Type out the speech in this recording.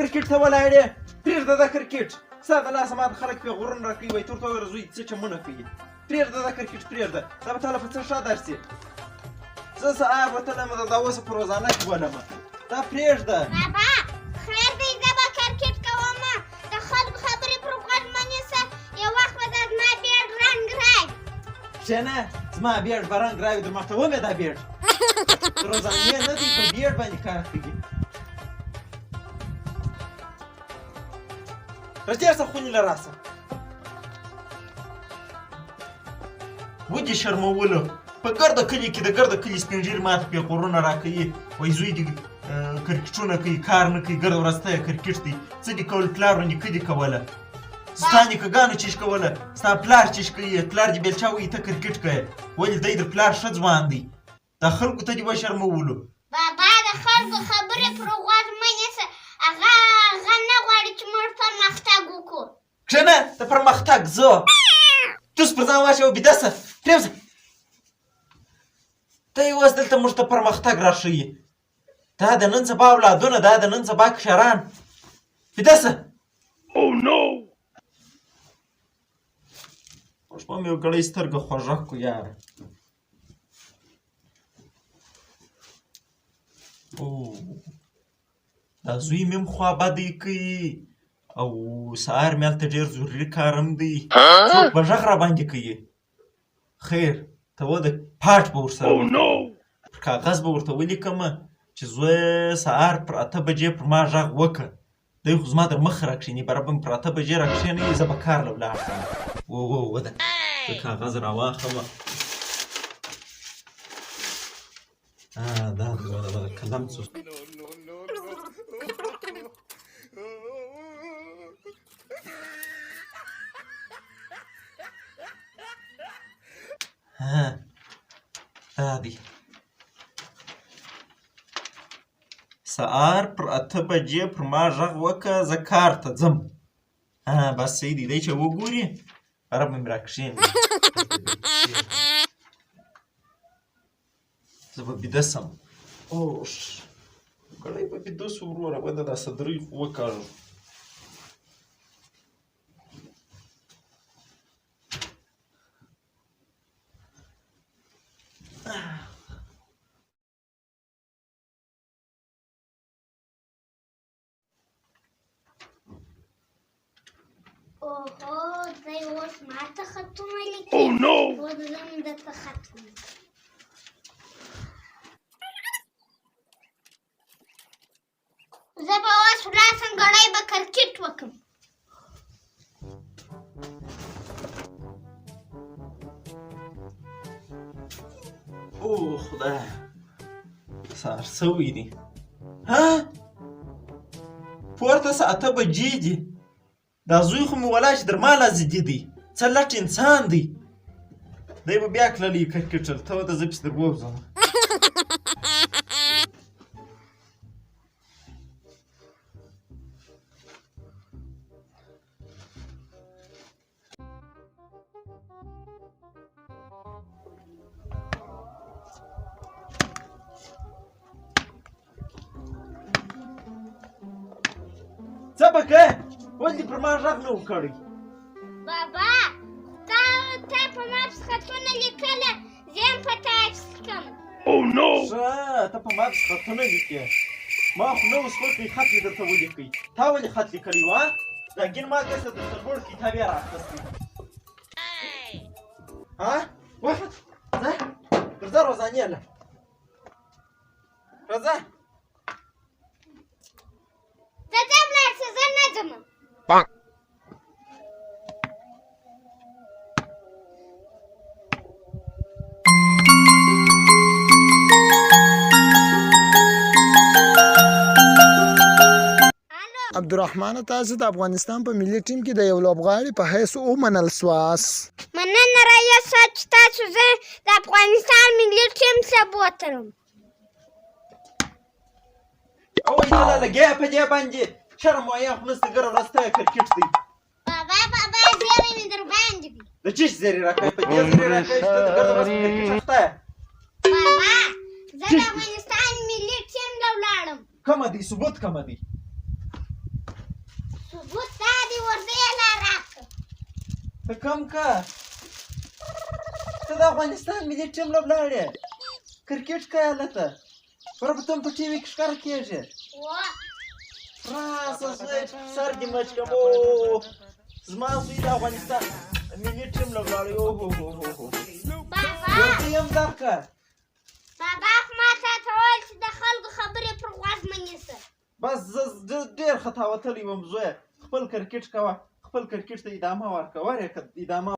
کرکټ ته ولاړې پرېږده دا کرکټ ستا د لاسه ماته خلک پرې غرونه راکوي وایي ته ورته ووایه زوی څه چمونه کوي پرېږده دا کرکټ پرېږده دا به تا له په څه ښه درسي زه سهار وتلم دا اوسه په روزانه کې ولمه دا پرېږده بابا خیر دی زه به کرکټ کوم د خلکو خبرې پر غوږ مه نیسه یو وخت به دا زما بیړ رنګ راوي کښېنه زما بیړ به رنګ راوي در ماته ومې دا بیړ د روزانې نه دی په بیړ باندې کار کوي راځه څه خونې له راسه ودې شرمولو په ګرده کلي کې د ګرده کلي سپین ږیري ماته پیغورونه راکوي وایي زوی دې کرکټونه کوي کار نه کوي ګرده ورځ ته یې کرکټ دی څه دې کول پلارو نیکه دې کوله ستا نیکهګانو چې کوله ستا پلار چې کوي پلار دې بیلچا وایي ته کرکټ کوې ولې دی د پلار ښه ځوان دی دا خلکو ته دې وشرمولو بابا د خلکو خبرې پر غوږ مه نیسه هغه نه غواړي چې موږ پرمختګ وکړو کښېنه د پرمختګ زه توس پر ځان واچوه بیده شه پرېوځه ته یې اوس دلته موږ ته پرمختګ راښیي دا د نن سبا اولادونه دا د نن سبا کشران بیده شه اوس به مې یو ګړۍ سترګه خوږه کړو یاره دا زوی مې هم خوابدی کوي او سهار مې هلته ډېر ضروري کار هم دی څوک به غږ راباندې کوي خیر ته و د پاټ به ورسره پر کاغذ به ورته ولیکمه چې زوی سهار پر 8 بجې پر ما غږ وکړه دی خو زما در مخ راکښېني بره به مې پر 8 بجې راکښېنوي زه به کار له ولاړ شم وده زه کاغذ راواخلمه دا قلم څه دا دی سهار پر 8 بجې پر ما غږ وکړه زه کار ته ځم بس صحیح دی دی چې وګوري بره به مې راکښېني زه به بیده سم اوش ګړی به بیده سو وروره وده دا صدرۍ خو وکاږو اوهو دی اوس ماته خطونه لیکي اوس زه هم درته خط ولیکم زه به اوس ولاړسم ګړی به کرکټ وکړم او خدای سهار سوی دی ها پورته سه 8 بجې دي دا زوی خو مې ولا چې در ما لازدي دی څه لټ انسان دی دی به بیا کللی کرکټر ته ورته زه پسې در ووځم څه به کوې ولې دې پر ما غږ نه و کړی بابا تا په ما پسې خطونه لیکله زه هم په تا پسې لیکم ښه ته په ما پسې خطونه لیکې ما خو نه اوس وکړئ خط مې درته ولیکئ تا ولې خط لیکلی و دا ګین ما داسې درته لوړ کتاب یې رااخیستی وخت ځه درځه روزانې له راځه ته ځه ولاړ شه زه نه ځم عبدالرحمن تاسو د افغانستان په ملي ټیم کې د یو لوبغاړي په حیث ومنل سواست مننه رئیس صاحب چې تاسو زه د افغانستان ملي ټیم څخه بوتلم او ته لا لګیا په دې باندې شرم وایه خو نسته ګره ورځ ته کرکټ دی بابا زیری مې در باندې دي د چی زیری راکوي په دې زیری راکوي چې ته د ګرده ورځ کرکټ اخته بابا زه د افغانستان ملي ټیم له ولاړم کومه دی ثبوت کومه دی ته کم که ته د افغانستان ملي ټیم لوبلاړې کرکټ که هلته بره ته هم په ټي وي کې ښکاره کېږي راسه زوی سر دې مچ کړم زما زوی د افغانستان ملي ټیم لوبلاړی ورته یم درکه بابا خو ما تا ته وویل چې د خلکو خبرې پر غوږ مه نیسه بس زه ډېر خطا وتلی وم زویه خپل کرکټ کوه خپل کرکټ ته ادامه ورکوه ادامه